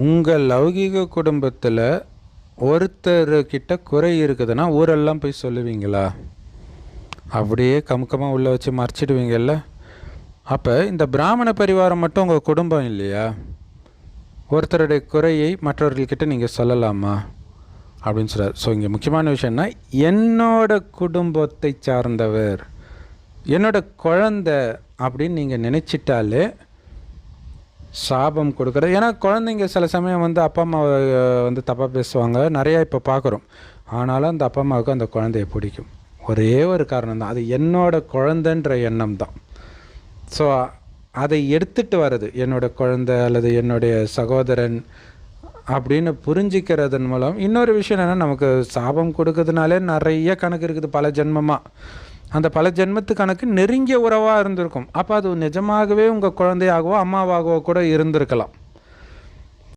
உங்கள் லௌகீக குடும்பத்தில் ஒருத்தர்கிட்ட குறை இருக்குதுன்னா ஊரெல்லாம் போய் சொல்லுவீங்களா? அப்படியே கமுக்கமாக உள்ளே வச்சு மறைச்சிடுவீங்கல்ல. அப்போ இந்த பிராமண பரிவாரம் மட்டும் உங்கள் குடும்பம் இல்லையா? ஒருத்தருடைய குறையை மற்றவர்கள்கிட்ட நீங்கள் சொல்லலாமா அப்படின்னு சொல்கிறார். ஸோ இங்கே முக்கியமான விஷயம்னா, என்னோட குடும்பத்தை சார்ந்தவர், என்னோட குழந்தை அப்படின்னு நீங்கள் நினச்சிட்டாலே சாபம் கொடுக்குறது. ஏன்னா குழந்தைங்க சில சமயம் வந்து அப்பா அம்மாவை வந்து தப்பாக பேசுவாங்க, நிறையா இப்போ பார்க்குறோம். ஆனாலும் அந்த அப்பா அம்மாவுக்கு அந்த குழந்தைய பிடிக்கும். ஒரே ஒரு காரணம் தான், அது என்னோட குழந்தைன்ற எண்ணம் தான். ஸோ அதை எடுத்துகிட்டு வர்றது, என்னோட குழந்தை அல்லது என்னுடைய சகோதரன் அப்படின்னு புரிஞ்சிக்கிறதன் மூலம். இன்னொரு விஷயம் என்னென்னா, நமக்கு சாபம் கொடுக்கறதுனாலே நிறைய கணக்கு இருக்குது, பல ஜென்மமாக. அந்த பல ஜென்மத்து கணக்கு நெருங்கிய உறவாக இருந்திருக்கும். அப்போ அது நிஜமாகவே உங்கள் குழந்தையாகவோ அம்மாவாகவோ கூட இருந்திருக்கலாம்.